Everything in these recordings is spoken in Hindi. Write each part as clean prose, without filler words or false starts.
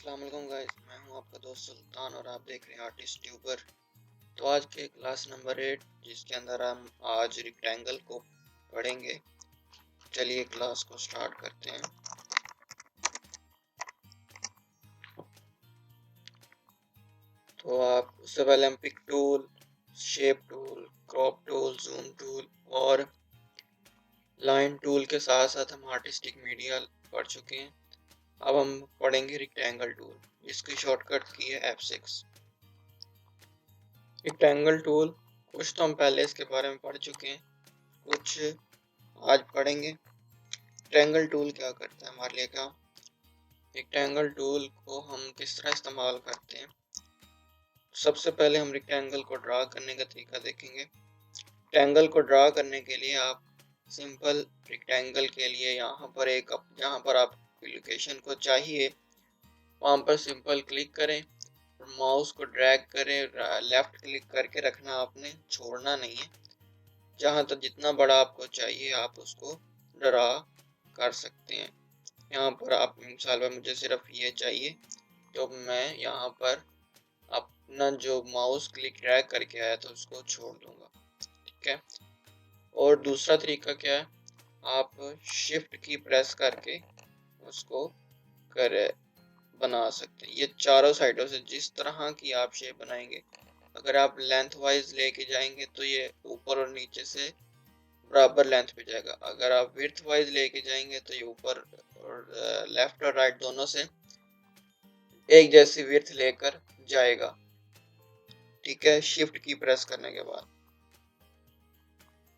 अस्सलाम वालेकुम गाइस, मैं हूं आपका दोस्त सुल्तान और आप देख रहे हैं आर्टिस्ट ट्यूबर। तो आज के क्लास नंबर 8 जिसके अंदर हम आज रेक्टेंगल को पढ़ेंगे। चलिए क्लास को स्टार्ट करते हैं। तो आप उससे पहले हम pick tool, shape tool, crop tool, zoom tool और लाइन टूल के साथ साथ हम आर्टिस्टिक मीडिया पढ़ चुके हैं। अब हम पढ़ेंगे रेक्टेंगल टूल, जिसकी शॉर्टकट की है F6। रेक्टेंगल टूल कुछ तो हम पहले इसके बारे में पढ़ चुके हैं, कुछ आज पढ़ेंगे। रेक्टेंगल टूल क्या करता है हमारे लिए काम। रेक्टेंगल टूल को हम किस तरह इस्तेमाल करते हैं। सबसे पहले हम रेक्टेंगल को ड्रा करने का तरीका देखेंगे। रेक्टेंगल को ड्रा करने के लिए आप सिंपल रेक्टेंगल के लिए यहाँ पर जहाँ पर आपकी लोकेशन को चाहिए वहाँ पर सिंपल क्लिक करें और माउस को ड्रैग करें। लेफ्ट क्लिक करके रखना, आपने छोड़ना नहीं है। जहाँ तक जितना बड़ा आपको चाहिए आप उसको ड्रा कर सकते हैं। यहाँ पर आप मिसाल में मुझे सिर्फ ये चाहिए, तो मैं यहाँ पर अपना जो माउस क्लिक ड्रैग करके आया था उसको छोड़ दूंगा। ठीक है। और दूसरा तरीका क्या है, आप शिफ्ट की प्रेस करके उसको बना सकते हैं। ये चारों साइडों से जिस तरह की आप शेप बनाएंगे, अगर आप लेंथ वाइज लेके जाएंगे तो ये ऊपर और नीचे से बराबर लेंथ पे जाएगा। अगर आप विड्थ वाइज लेके जाएंगे तो ये ऊपर और लेफ्ट और राइट दोनों से एक जैसी विड्थ लेकर जाएगा। ठीक है, शिफ्ट की प्रेस करने के बाद।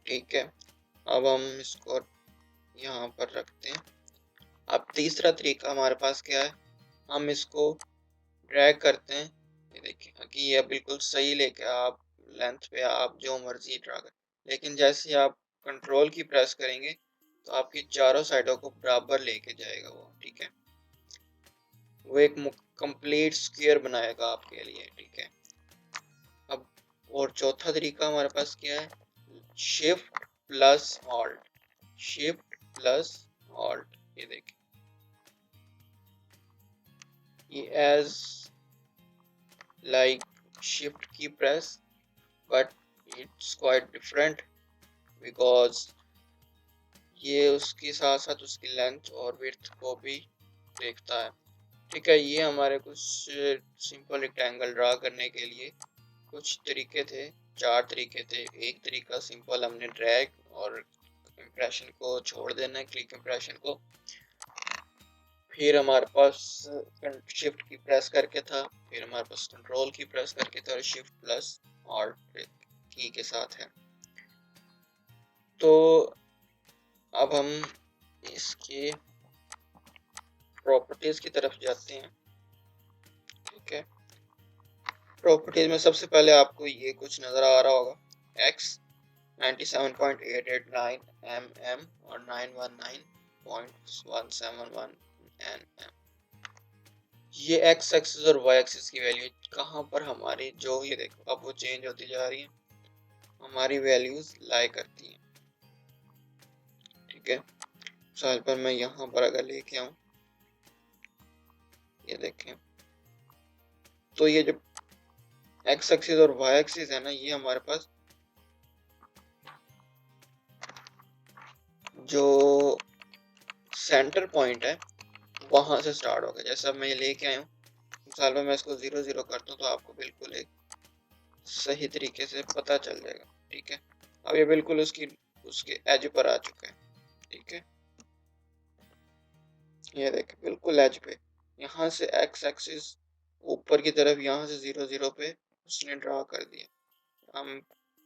ठीक है, अब हम इसको यहाँ पर रखते हैं। अब तीसरा तरीका हमारे पास क्या है, हम इसको ड्रैग करते हैं। ये देखिए कि ये बिल्कुल सही लेके आप लेंथ पे आप जो मर्जी ड्रा करें, लेकिन जैसे आप कंट्रोल की प्रेस करेंगे तो आपकी चारों साइडों को बराबर लेके जाएगा वो। ठीक है, वो एक कंप्लीट स्क्वायर बनाएगा आपके लिए। ठीक है, अब और चौथा तरीका हमारे पास क्या है, shift plus alt. Shift plus alt, ये देखिए ये as like shift key press, but it's quite different because ये उसके साथ साथ उसकी लेंथ और विड्थ को भी देखता है। ठीक है, ये हमारे कुछ सिंपल रेक्टेंगल ड्रा करने के लिए कुछ तरीके थे, 4 तरीके थे। एक तरीका सिंपल, हमने ड्रैग और इम्प्रेशन को छोड़ देना है, क्लिक इम्प्रेशन को। फिर हमारे पास शिफ्ट की प्रेस करके था, फिर हमारे पास कंट्रोल की प्रेस करके था और शिफ्ट प्लस ऑल्ट की के साथ है। तो अब हम इसके प्रॉपर्टीज की तरफ जाते हैं। ठीक है, प्रॉपर्टीज में सबसे पहले आपको ये कुछ नजर आ रहा होगा, x 97.889 mm और 919.171 nm। ये x एक्सिस और y एक्सिस की वैल्यू कहाँ पर हमारी, जो ये देखो अब वो चेंज होती जा रही है, हमारी वैल्यूज लाई करती हैं। ठीक है, मिसाल पर मैं यहाँ पर अगर लेके आऊँ, ये देखें तो ये जो x एक्सिस और y एक्सिस है ना, ये हमारे पास जो सेंटर पॉइंट है वहां से स्टार्ट होगा। जैसे अब मैं ये लेके आया हूँ, मिसाल में मैं इसको 0 0 करता हूँ तो आपको बिल्कुल एक सही तरीके से पता चल जाएगा। ठीक है, अब ये बिल्कुल उसके एज पर आ चुका है। ठीक है, ये देखें बिल्कुल एज पे, यहाँ से x एक्सिस ऊपर की तरफ यहाँ से 0 0 पे उसने ड्रा कर दिया। हम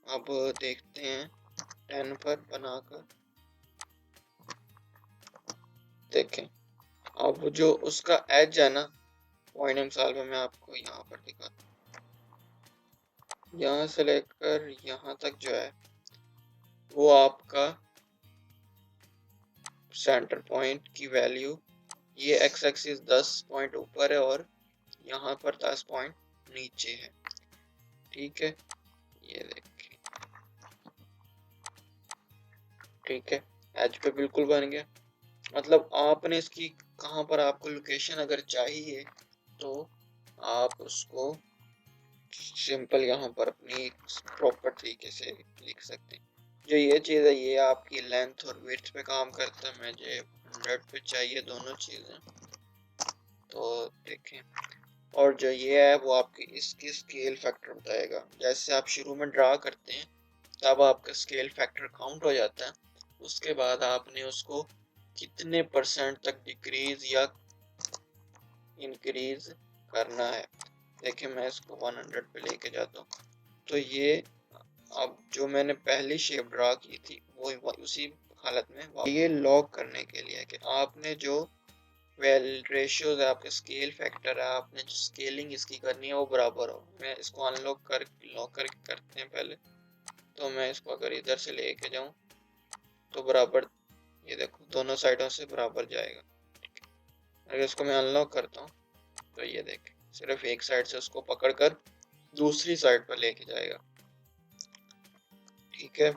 अब देखते हैं 10 पर बनाकर, देखें अब जो उसका एज है ना पॉइंट, मिसाल में मैं आपको यहाँ पर दिखाता हूँ, यहाँ से लेकर यहाँ तक जो है वो आपका सेंटर पॉइंट की वैल्यू, ये x एक्सिस 10 पॉइंट ऊपर है और यहाँ पर 10 पॉइंट नीचे है। ठीक है, ये देखिए, ठीक है, एज पे बिल्कुल बन गया। मतलब आपने इसकी कहाँ पर आपको लोकेशन अगर चाहिए तो आप उसको सिंपल यहाँ पर अपनी प्रॉपर तरीके से लिख सकते हैं। जो ये चीज़ है ये आपकी लेंथ और विड्थ पे काम करता है। मुझे 100 पे चाहिए दोनों चीज़ें, तो देखें। और जो ये है वो आपकी इसकी स्केल फैक्टर बताएगा। जैसे आप शुरू में ड्रा करते हैं तब आपका स्केल फैक्टर काउंट हो जाता है, उसके बाद आपने उसको कितने परसेंट तक डिक्रीज या इंक्रीज करना है। देखिए मैं इसको 100 पे लेके जाता हूँ, तो ये अब जो मैंने पहली शेप ड्रा की थी वो उसी हालत में ये लॉक करने के लिए कि आपने जो वेल रेशियोज है, आपके स्केल फैक्टर है, आपने जो स्केलिंग इसकी करनी है वो बराबर हो। मैं इसको अनलॉक कर लॉक कर करते हैं पहले। तो मैं इसको अगर इधर से लेके जाऊं तो बराबर, ये देखो दोनों साइडों से बराबर जाएगा। अगर इसको मैं अनलॉक करता हूँ तो ये देख सिर्फ एक साइड से उसको पकड़कर दूसरी साइड पर लेके जाएगा। ठीक है,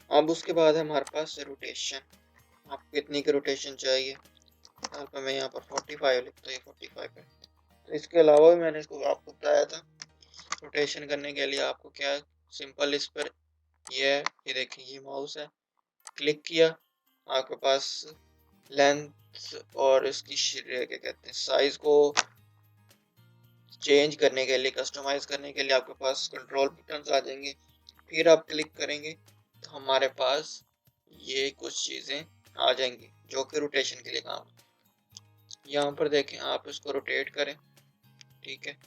अब उसके बाद है हमारे पास रोटेशन। आपको कितनी की रोटेशन चाहिए? यहाँ पर मैं यहाँ पर 45 लिखता हूँ, ये 45 है। तो इसके अलावा भी मैंने इसको आपको बताया था रोटेशन करने के लिए आपको क्या सिंपल इस पर ये देखिए ये माउस है, क्लिक किया, आपके पास लेंथ और इसकी क्या कहते हैं साइज को चेंज करने के लिए, कस्टमाइज करने के लिए आपके पास कंट्रोल बटन्स आ जाएंगे। फिर आप क्लिक करेंगे तो हमारे पास ये कुछ चीज़ें आ जाएंगी जो कि रोटेशन के लिए काम। यहाँ पर देखें आप इसको रोटेट करें, ठीक है,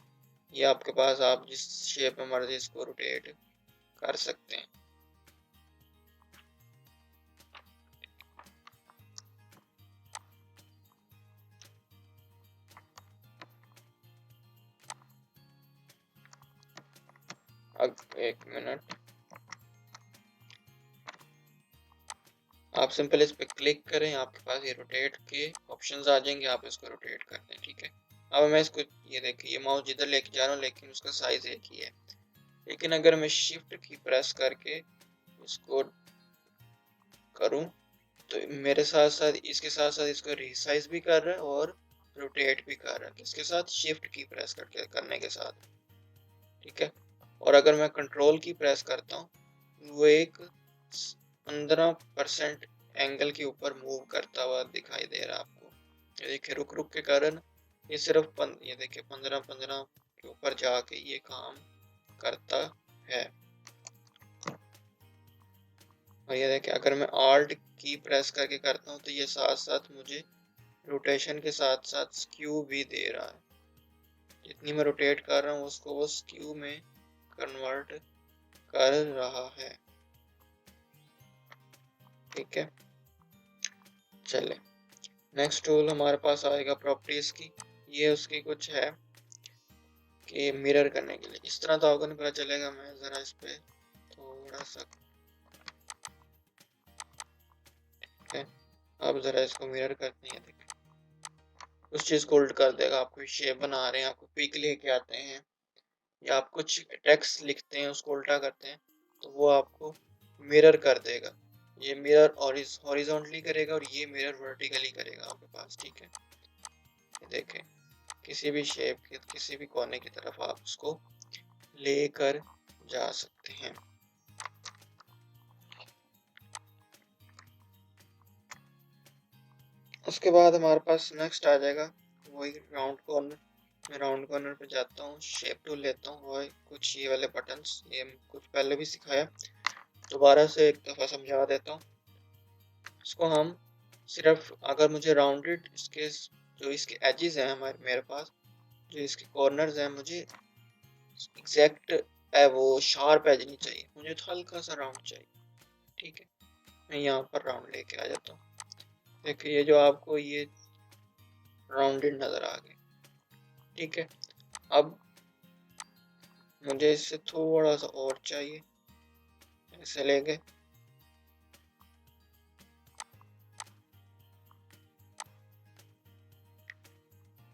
ये आपके पास आप जिस शेप में मर्जी इसको रोटेट कर सकते हैं। अब एक मिनट, आप सिंपल इस पर क्लिक करें, आपके पास ये रोटेट के ऑप्शंस आ जाएंगे, आप इसको रोटेट कर दें। ठीक है, अब मैं इसको ये देखिए ये माउस जिधर लेके जा रहा हूँ लेकिन उसका साइज एक ही है। लेकिन अगर मैं शिफ्ट की प्रेस करके इसको करूँ तो मेरे साथ साथ इसके साथ साथ इसको रिसाइज भी कर रहा है और रोटेट भी कर रहा है, किसके साथ? शिफ्ट की प्रेस करके करने के साथ। ठीक है, और अगर मैं कंट्रोल की प्रेस करता हूँ वो एक 15% एंगल के ऊपर मूव करता हुआ दिखाई दे रहा है आपको। ये देखिए रुक रुक के कारण ये सिर्फ ये देखिए 15-15 के ऊपर जाके ये काम करता है। और ये देखिए अगर मैं ऑल्ट की प्रेस करके करता हूँ तो ये साथ साथ मुझे रोटेशन के साथ साथ स्क्यू भी दे रहा है। जितनी मैं रोटेट कर रहा हूँ उसको वो स्क्यू में कन्वर्ट कर रहा है। ठीक है, चले नेक्स्ट टूल हमारे पास आएगा प्रॉपर्टीज की। ये उसकी कुछ है कि मिरर करने के लिए इस तरह तो आपको नहीं पता चलेगा। मैं ज़रा इस पे थोड़ा सा, ठीक है, अब ज़रा इसको मिरर करते हैं। देखिए उस चीज़ को उल्ट कर देगा। आप कोई शेप बना रहे हैं, आपको पिक लेके आते हैं या आप कुछ टेक्स्ट लिखते हैं उसको उल्टा करते हैं तो वो आपको मिरर कर देगा। ये मिरर हॉरिजॉन्टली करेगा और ये मिरर वर्टिकली करेगा आपके पास। ठीक है, ये देखें किसी भी शेप के किसी भी कोने की तरफ आप उसको लेकर जा सकते हैं। उसके बाद हमारे पास नेक्स्ट आ जाएगा वही राउंड कॉर्नर। मैं राउंड कॉर्नर पे जाता हूँ, शेप टूल लेता हूँ और कुछ ये वाले बटन्स, ये कुछ पहले भी सिखाया, दोबारा से एक दफ़ा समझा देता हूँ। इसको हम सिर्फ अगर मुझे राउंडेड इसके जो इसके एजेस हैं हमारे मेरे पास जो इसके कॉर्नर्स हैं, मुझे एग्जैक्ट वो शार्प एज नहीं चाहिए, मुझे तो हल्का सा राउंड चाहिए। ठीक है, मैं यहाँ पर राउंड लेके आ जाता हूँ। देखिए ये जो आपको ये राउंडेड नज़र आ गए। ठीक है, अब मुझे इससे थोड़ा सा और चाहिए, ऐसे लेंगे।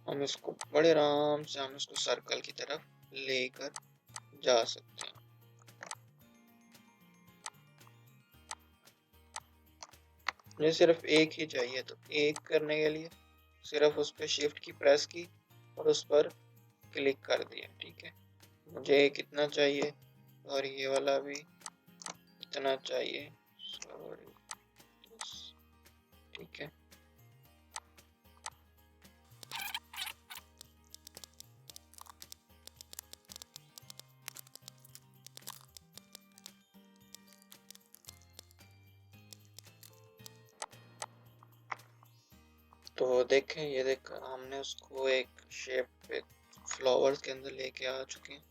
हम इसको बड़े आराम से हम इसको सर्कल की तरफ लेकर जा सकते हैं। मुझे सिर्फ एक ही चाहिए, तो एक करने के लिए सिर्फ उस पर शिफ्ट की प्रेस की और उस पर क्लिक कर दिया। ठीक है, मुझे कितना चाहिए और ये वाला भी इतना चाहिए, सॉरी। ठीक है, तो देखें, ये देख हमने उसको एक शेप पे फ्लावर्स के अंदर लेके आ चुके हैं।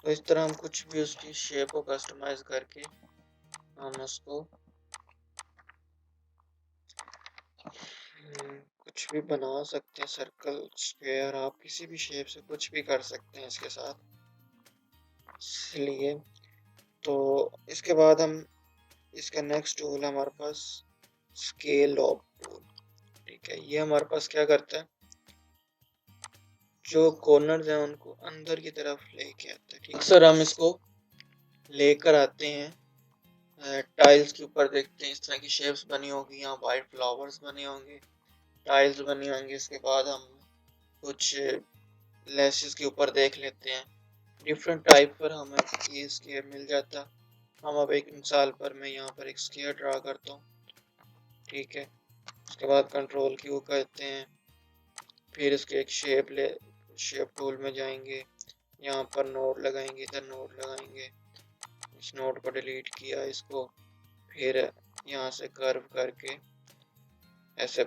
तो इस तरह हम कुछ भी उसकी शेप को कस्टमाइज करके हम उसको कुछ भी बना सकते हैं। सर्कल, स्क्वायर, आप किसी भी शेप से कुछ भी कर सकते हैं इसके साथ। इसलिए तो इसके बाद हम इसका नेक्स्ट टूल है हमारे पास स्केल ऑफ टूल। ठीक है, ये हमारे पास क्या करता है, जो कॉर्नर्स हैं उनको अंदर की तरफ लेके आता है। ठीक, अक्सर हम इसको लेकर आते हैं टाइल्स के ऊपर, देखते हैं इस तरह की शेप्स बनी होगी, यहाँ वाइट फ्लावर्स बने होंगे, टाइल्स बनी होंगी। इसके बाद हम कुछ लेसेस के ऊपर देख लेते हैं, डिफरेंट टाइप पर हमें ये स्केयर मिल जाता। हम अब एक मिसाल पर मैं यहाँ पर एक स्केयर ड्रा करता हूँ। ठीक है, उसके बाद कंट्रोल क्यू करते हैं, फिर इसके एक शेप टूल में जाएंगे, यहाँ पर नोड लगाएंगे, इधर नोड लगाएंगे, इस नोड को डिलीट किया, इसको फिर यहाँ से कर्व करके ऐसे।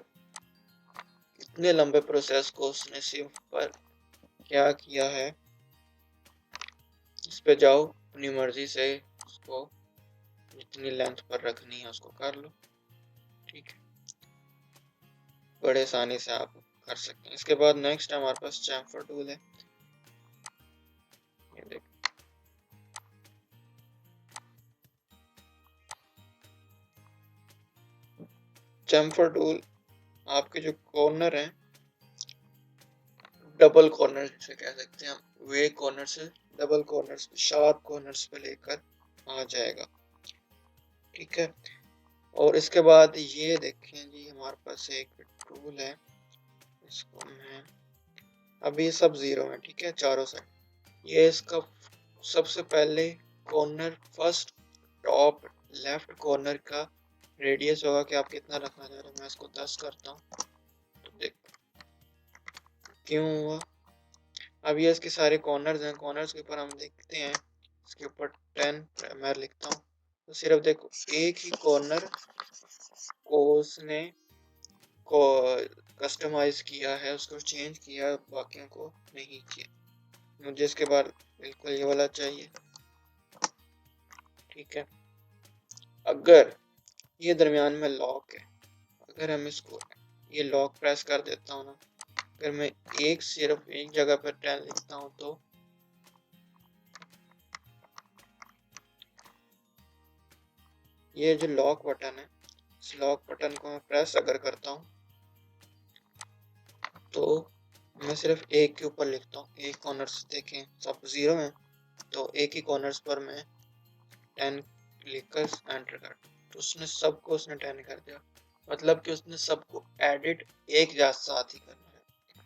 इतने लंबे प्रोसेस को उसने सिर्फ पर क्या किया है, इस पे जाओ, अपनी मर्जी से उसको जितनी लेंथ पर रखनी है उसको कर लो। ठीक है, बड़े आसानी से आप कर सकते हैं। इसके बाद नेक्स्ट हमारे पास चैम्फर टूल है। ये देख, चैम्फर टूल आपके जो कॉर्नर हैं, डबल कॉर्नर जिसे कह सकते हैं हम, वे कॉर्नर से डबल कॉर्नर्स, शार्प कॉर्नर्स पे लेकर आ जाएगा। ठीक है, और इसके बाद ये देखें जी, हमारे पास एक टूल है, इसको मैं अभी सब जीरो है। ठीक है, चारों साइड ये इसका सबसे पहले corner, first top left corner का रेडियस होगा कि आप कितना रखना चाह रहे हैं। मैं इसको 10 करता हूँ, तो देख क्यों हुआ। अब ये इसके सारे कॉर्नर्स हैं, कॉर्नर्स के ऊपर हम देखते हैं, इसके ऊपर 10 मैं लिखता हूँ, तो सिर्फ देखो एक ही कॉर्नर को उसने को कस्टमाइज किया है, उसको चेंज किया, बाकियों को नहीं किया। मुझे इसके बाद बिल्कुल ये वाला चाहिए। ठीक है, अगर ये दरमियान में लॉक है, अगर हम इसको ये लॉक प्रेस कर देता हूँ ना, अगर मैं सिर्फ एक जगह पर 10 लिखता हूँ, तो ये जो लॉक बटन है, इस लॉक बटन को मैं प्रेस अगर करता हूँ तो मैं सिर्फ एक के ऊपर लिखता हूँ, एक कॉर्नर्स देखें सब जीरो हैं, तो एक ही कॉर्नर्स पर मैं 10 लिखकर एंटर कर, तो उसने 10 कर दिया। मतलब कि उसने सबको एडिट एक साथ ही करना है।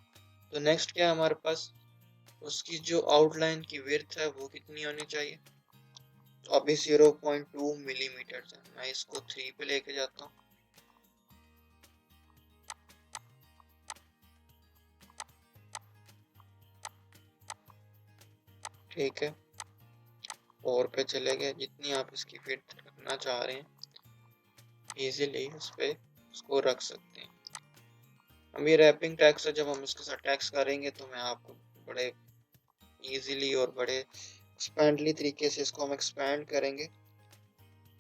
तो नेक्स्ट क्या है हमारे पास, उसकी जो आउटलाइन की विड्थ है वो कितनी होनी चाहिए, तो अभी 0.2 मिलीमीटर है। मैं इसको 3 पे लेके जाता हूँ। ठीक है, और पे चले गए, जितनी आप इसकी विड्थ रखना चाह रहे हैं इजीली उस पे उसको रख सकते हैं। अब ये रैपिंग टैक्स है, जब हम इसके साथ टैक्स करेंगे तो मैं आपको बड़े इजीली और बड़े एक्सपेंडली तरीके से इसको हम एक्सपेंड करेंगे।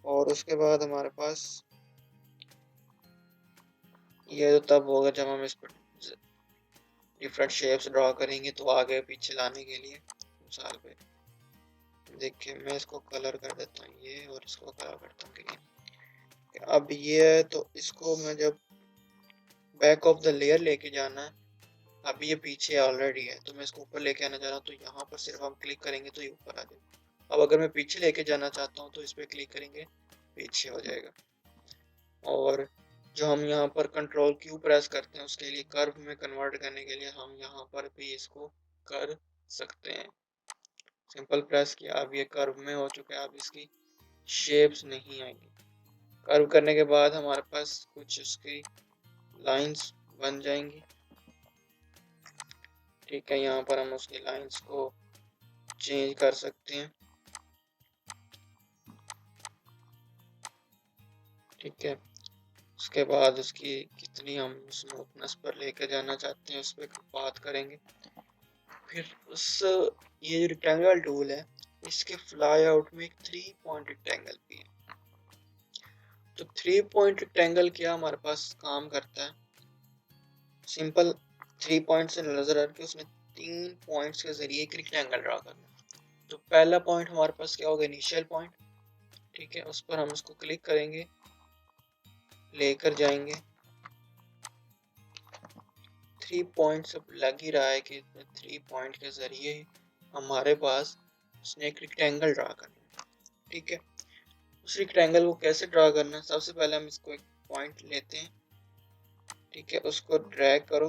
और उसके बाद हमारे पास ये तो तब होगा जब हम इस पर डिफरेंट शेप्स ड्रॉ करेंगे, तो आगे पीछे लाने के लिए मिसाल पे देखिए, मैं इसको कलर कर देता हूँ ये, और इसको कलर करता हूँ ग्रीन। अब ये है, तो इसको मैं जब बैक ऑफ द लेयर लेके जाना है, अब ये पीछे ऑलरेडी है, तो मैं इसको ऊपर लेके आना चाह रहा हूँ, तो यहाँ पर सिर्फ हम क्लिक करेंगे तो ये ऊपर आ जाएगा। अब अगर मैं पीछे लेके जाना चाहता हूँ तो इस पर क्लिक करेंगे, पीछे हो जाएगा। और जो हम यहाँ पर कंट्रोल क्यू प्रेस करते हैं उसके लिए कर्व में कन्वर्ट करने के लिए हम यहाँ पर भी इसको कर सकते हैं। सिंपल प्रेस किया, अब ये कर्व में हो चुका है, अब इसकी शेप्स नहीं आएंगी। कर्व करने के बाद हमारे पास कुछ उसकी लाइंस बन जाएंगी। ठीक है, यहाँ पर हम उसकी लाइंस को चेंज कर सकते हैं। ठीक है, उसके बाद उसकी कितनी हम स्मूथनेस पर लेके जाना चाहते हैं उस पर बात करेंगे। फिर उस ये जो रेक्टेंगल टूल है इसके फ्लाई आउट में एक 3 पॉइंट रेक्टेंगल भी है। तो 3 पॉइंट रेक्टेंगल क्या हमारे पास काम करता है, सिंपल 3 पॉइंट से नजर आ रहा है कि उसमें 3 पॉइंट्स के जरिए एक रेक्टेंगल ड्रा करना। तो पहला पॉइंट हमारे पास क्या होगा, इनिशियल पॉइंट। ठीक है, उस पर हम उसको क्लिक करेंगे, लेकर जाएंगे। 3 पॉइंट सब लग ही रहा है कि 3 पॉइंट के जरिए हमारे पास उसने एक रेक्टेंगल ड्रा करना है। ठीक है, उस रेक्टेंगल को कैसे ड्रा करना है, सबसे पहले हम इसको एक पॉइंट लेते हैं। ठीक है, उसको ड्रैग करो,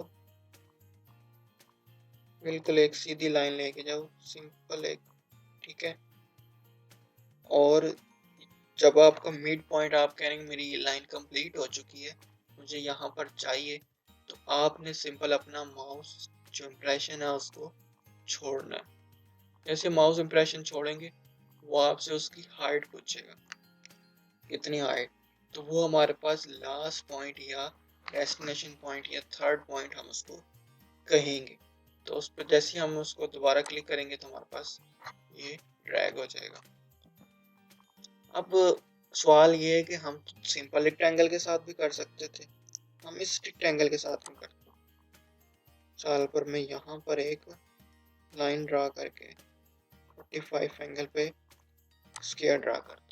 बिल्कुल एक सीधी लाइन लेके जाओ, सिंपल एक। ठीक है, और जब आपका मिड पॉइंट आप कहेंगे मेरी ये लाइन कंप्लीट हो चुकी है, मुझे यहाँ पर चाहिए, तो आपने सिंपल अपना माउस जो इम्प्रेशन है उसको छोड़ना है। जैसे माउस इम्प्रेशन छोड़ेंगे वो आपसे उसकी हाइट पूछेगा, कितनी हाइट, तो वो हमारे पास लास्ट पॉइंट या डेस्टिनेशन पॉइंट या थर्ड पॉइंट हम उसको कहेंगे। तो उस पर जैसे हम उसको दोबारा क्लिक करेंगे तो हमारे पास ये ड्रैग हो जाएगा। अब सवाल ये है कि हम सिंपल रेक्टेंगल के साथ भी कर सकते थे, हम इस रेक्टेंगल के साथ नहीं करते। साल पर मैं यहाँ पर एक लाइन ड्रा करके 45 एंगल पे स्क्वायर ड्रा करता हूँ।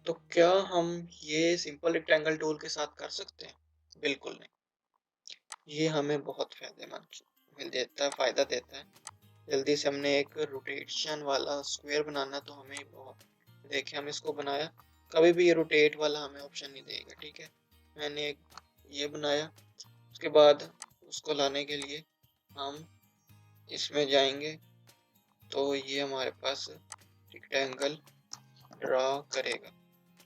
तो क्या हम ये सिंपल रेक्टेंगल टूल के साथ कर सकते हैं? बिल्कुल नहीं, ये हमें बहुत फायदा देता है। जल्दी से हमने एक रोटेशन वाला स्क्वायर बनाना, तो हमें बहुत, देखिए हम इसको बनाया, कभी भी ये रोटेट वाला हमें ऑप्शन नहीं देगा। ठीक है, मैंने एक ये बनाया, उसके बाद उसको लाने के लिए हम इसमें जाएंगे तो ये हमारे पास रेक्टेंगल ड्रा करेगा।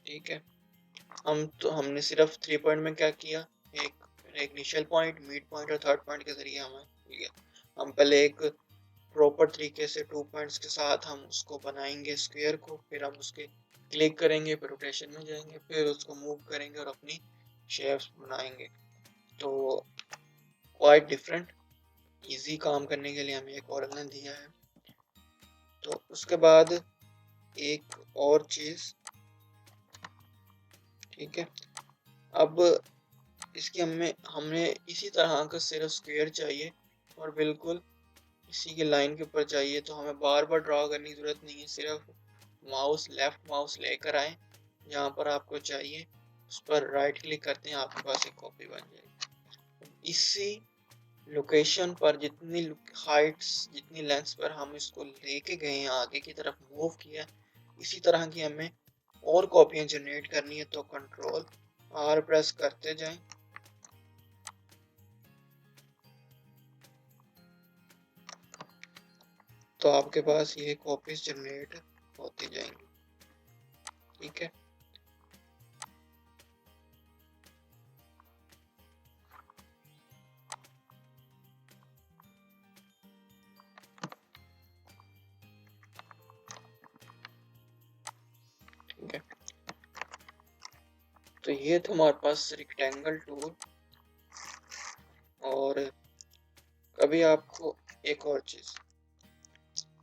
ठीक है, हमने सिर्फ 3 पॉइंट में क्या किया, एक इनिशियल पॉइंट, मिड पॉइंट और थर्ड पॉइंट के जरिए हमें मिल गया। हम पहले एक प्रॉपर तरीके से 2 पॉइंट्स के साथ हम उसको बनाएंगे स्क्वायर को, फिर हम उसके क्लिक करेंगे, फिर रोटेशन में जाएंगे, फिर उसको मूव करेंगे और अपनी शेप्स बनाएंगे। तो क्वाइट डिफरेंट, इजी काम करने के लिए हमें एक और ने दिया है। तो उसके बाद एक और चीज, ठीक है, अब इसकी हमें इसी तरह का सिर्फ स्क्वायर चाहिए और बिल्कुल इसी के लाइन के ऊपर चाहिए। तो हमें बार बार ड्रा करने की जरूरत नहीं है, सिर्फ लेफ्ट माउस लेकर आए, जहाँ पर आपको चाहिए उस पर राइट क्लिक करते हैं, आपके पास एक कॉपी बन जाएगी। इसी लोकेशन पर जितनी हाइट्स, जितनी लेंथ्स पर हम इसको लेके गए हैं, आगे की तरफ मूव किया, इसी तरह की हमें और कॉपियां जनरेट करनी है। तो कंट्रोल आर प्रेस करते जाएं, तो आपके पास ये कॉपीज जनरेट होती जाएंगी। ठीक है, ठीक है, तो ये था हमारे पास रेक्टेंगल टूल। और कभी आपको एक और चीज,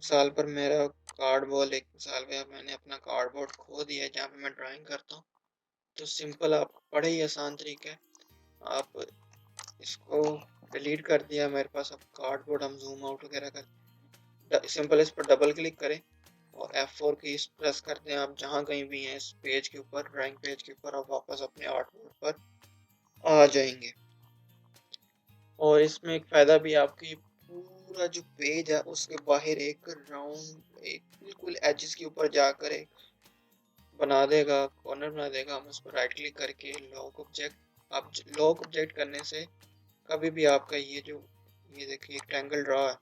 साल पर मेरा कार्डबोर्ड, एक साल में मैंने अपना कार्डबोर्ड खो दिया है जहाँ पे मैं ड्राइंग करता हूँ। तो सिंपल, आप बड़े ही आसान तरीका है, आप इसको डिलीट कर दिया मेरे पास। अब कार्डबोर्ड हम जूम आउट वगैरह कर, सिंपल इस पर डबल क्लिक करें और F4 की प्रेस कर दें। आप जहाँ कहीं भी हैं इस पेज के ऊपर, ड्राइंग पेज के ऊपर, आप वापस अपने आर्टबोर्ड पर आ जाएंगे। और इसमें एक फ़ायदा भी, आपकी पूरा जो पेज है उसके बाहर एक राउंड, एक बिल्कुल एजेस के ऊपर जाकर एक बना देगा, कॉर्नर बना देगा, हम उस पर राइट क्लिक करके लॉक ऑब्जेक्ट, आप लॉक ऑब्जेक्ट करने से कभी भी आपका ये देखिए ट्रायंगल ड्रा है,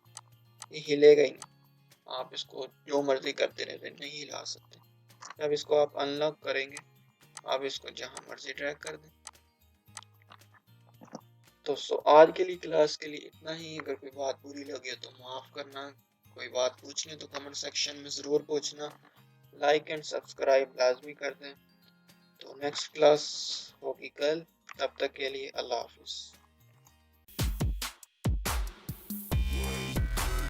ये हिलेगा ही नहीं। आप इसको जो मर्जी करते रहते नहीं हिला सकते। जब इसको आप अनलॉक करेंगे, आप इसको जहां मर्जी ड्रैग कर दें। तो आज के लिए क्लास के लिए इतना ही। अगर कोई बात बुरी लगे तो माफ़ करना, कोई बात पूछनी तो कमेंट सेक्शन में ज़रूर पूछना। लाइक एंड सब्सक्राइब लाजमी कर दें। तो नेक्स्ट क्लास होगी कल, तब तक के लिए अल्लाह हाफिज़।